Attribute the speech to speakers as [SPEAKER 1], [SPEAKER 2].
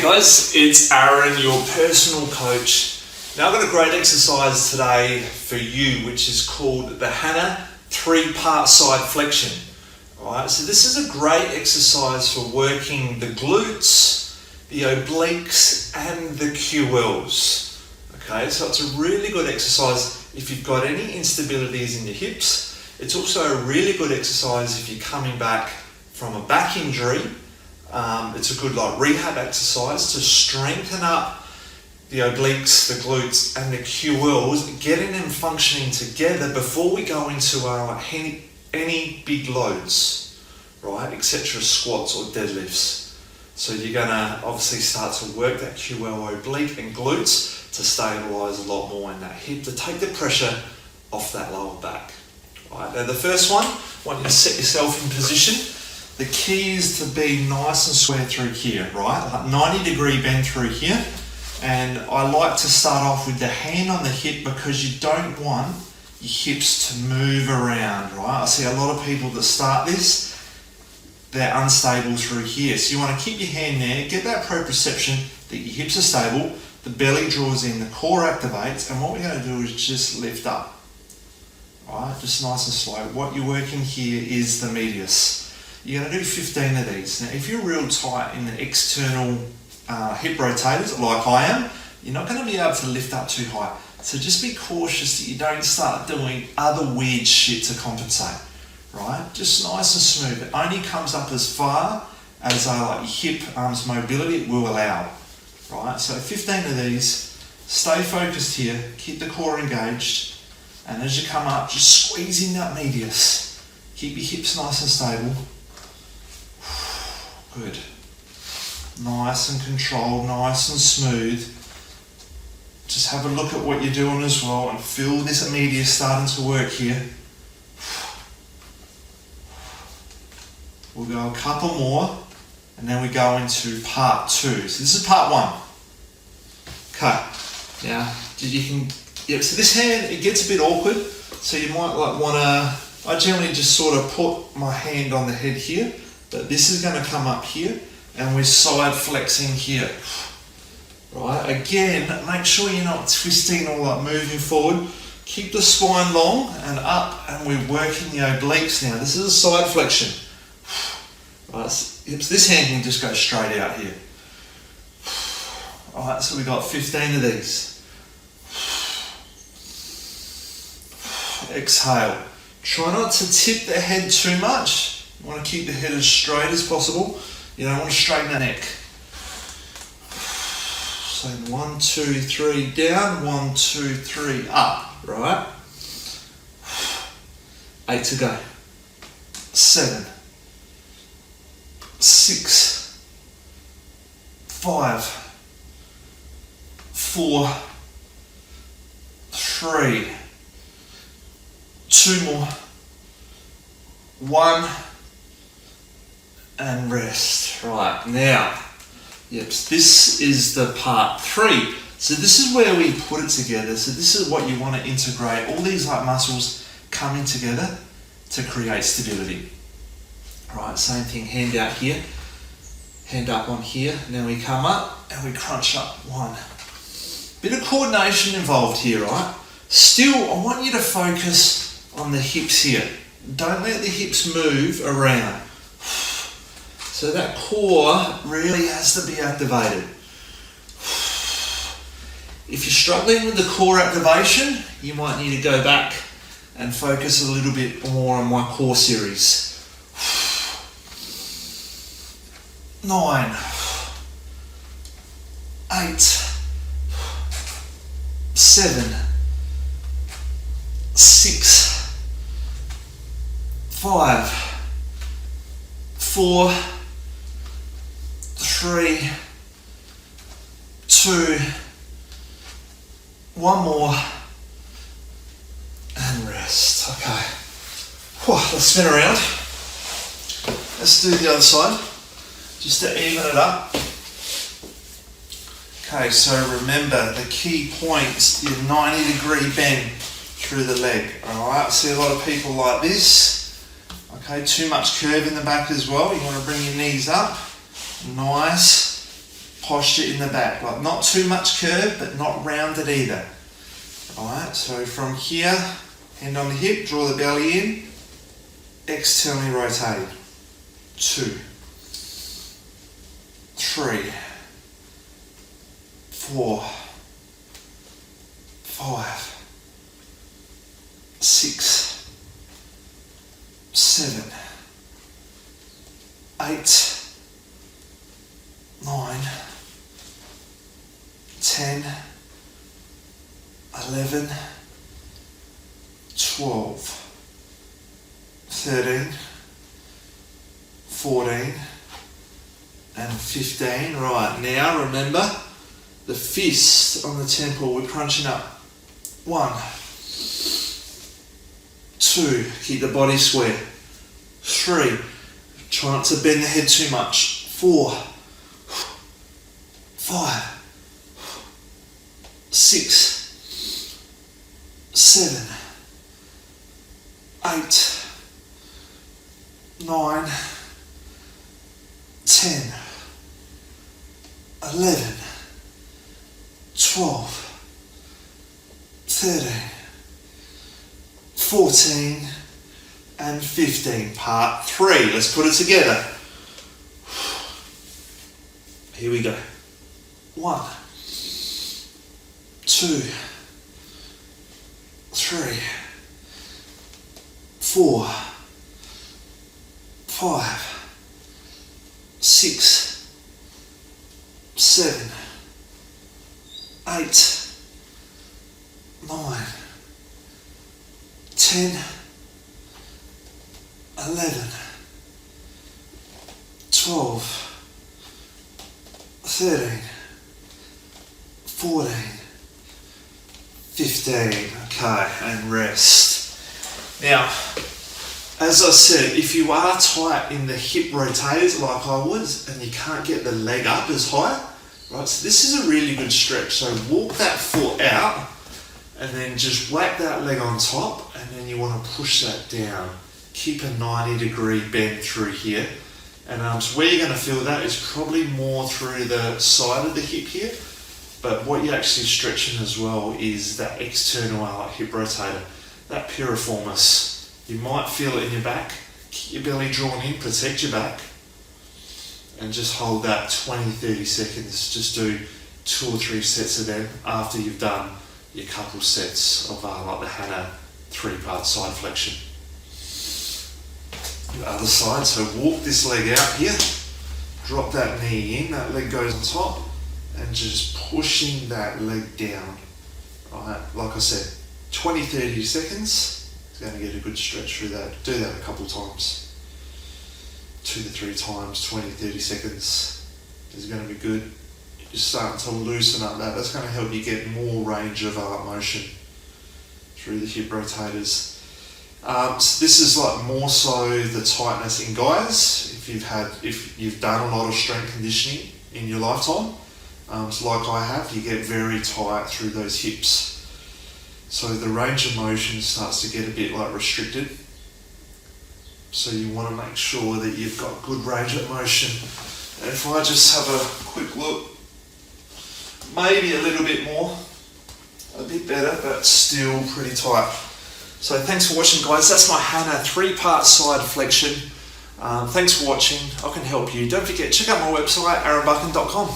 [SPEAKER 1] Hey guys, it's Aaron, your personal coach. Now I've got a great exercise today for you, which is called the Hanna 3-part side flexion. Alright, so this is a great exercise for working the glutes, the obliques, and the QLs. Okay, so it's a really good exercise if you've got any instabilities in your hips. It's also a really good exercise if you're coming back from a back injury. It's a good rehab exercise to strengthen up the obliques, the glutes, and the QLs, getting them functioning together before we go into our any big loads, right, etc., squats or deadlifts. So you're gonna obviously start to work that QL, oblique, and glutes to stabilize a lot more in that hip, to take the pressure off that lower back. Right, now the first one, I want you to set yourself in position. The key is to be nice and square through here, right? Like 90-degree bend through here. And I like to start off with the hand on the hip because you don't want your hips to move around, right? I see a lot of people that start this, they're unstable through here. So you want to keep your hand there, get that proprioception that your hips are stable, the belly draws in, the core activates, and what we're going to do is just lift up, right? Just nice and slow. What you're working here is the medius. You're going to do 15 of these. Now, if you're real tight in the external hip rotators, like I am, you're not going to be able to lift up too high. So just be cautious that you don't start doing other weird shit to compensate, right? Just nice and smooth. It only comes up as far as your hip arms mobility will allow, right? So 15 of these. Stay focused here. Keep the core engaged. And as you come up, just squeeze in that medius. Keep your hips nice and stable. Good. Nice and controlled, nice and smooth. Just have a look at what you're doing as well and feel this medius starting to work here. We'll go a couple more and then we go into part 2. So this is part 1. Okay. Now, so this hand, it gets a bit awkward. So you might want to, I generally just sort of put my hand on the head here. But this is going to come up here and we're side flexing here. Right, again, make sure you're not twisting or moving forward. Keep the spine long and up, and we're working the obliques now. This is a side flexion. Right, this hand can just go straight out here. Alright, so we've got 15 of these. Exhale. Try not to tip the head too much. You want to keep the head as straight as possible. You don't want to straighten the neck. So 1, 2, 3 down, 1, 2, 3 up, right? 8 to go. 7, 6, 5, 4, 3, 2 more, 1, and rest. Right, now, this is the part 3. So this is where we put it together. So this is what you want to integrate. All these muscles coming together to create stability. Right, same thing, hand out here, hand up on here. Now we come up and we crunch up 1. Bit of coordination involved here, right? Still, I want you to focus on the hips here. Don't let the hips move around. So that core really has to be activated. If you're struggling with the core activation, you might need to go back and focus a little bit more on my core series. 9, 8, 7, 6, 5, 4, 3, 2, 1 more, and rest. Okay. Let's spin around. Let's do the other side, just to even it up. Okay, so remember the key points, your 90-degree bend through the leg. Alright, see a lot of people like this. Okay, too much curve in the back as well. You want to bring your knees up. Nice. posture in the back. Like not too much curve, but not rounded either. Alright, so from here, hand on the hip, draw the belly in, externally rotate. 2, 3, 4, 5, 6, 7, 8, 9, 10, 11, 12, 13, 14, and 15. Right, now remember the fist on the temple, we're crunching up. 1, 2, keep the body square. 3, try not to bend the head too much. 4, 5, 6, 7, 8, 9, 10, 11, 12, 13, 14, and 15. Part 3. Let's put it together. Here we go. 1, 2, 3, 4, 5, 6, 7, 8, 9, 10, 11, 12, 13, 14, 15. Okay, and rest. Now, as I said, if you are tight in the hip rotators like I was and you can't get the leg up as high, right, so this is a really good stretch. So walk that foot out and then just whack that leg on top, and then you want to push that down. Keep a 90-degree bend through here. And so where you're going to feel that is probably more through the side of the hip here. But what you're actually stretching as well is that external hip rotator, that piriformis. You might feel it in your back. Keep your belly drawn in, protect your back. And just hold that 20-30 seconds. Just do 2 or 3 sets of them after you've done your couple sets of like the Hanna 3-part side flexion. The other side, so walk this leg out here. Drop that knee in, that leg goes on top. And just pushing that leg down. Alright, like I said, 20-30 seconds. It's going to get a good stretch through that. Do that a couple times. 2 to 3 times, 20-30 seconds is going to be good. You're starting to loosen up that. That's going to help you get more range of motion through the hip rotators. So this is like more so the tightness in guys. If you've done a lot of strength conditioning in your lifetime, so like I have, you get very tight through those hips. So the range of motion starts to get a bit like restricted. So you want to make sure that you've got good range of motion. And if I just have a quick look, maybe a little bit more, a bit better, but still pretty tight. So thanks for watching, guys. That's my Hanna 3-part side flexion. Thanks for watching. I can help you. Don't forget, check out my website, aaronbuchan.com.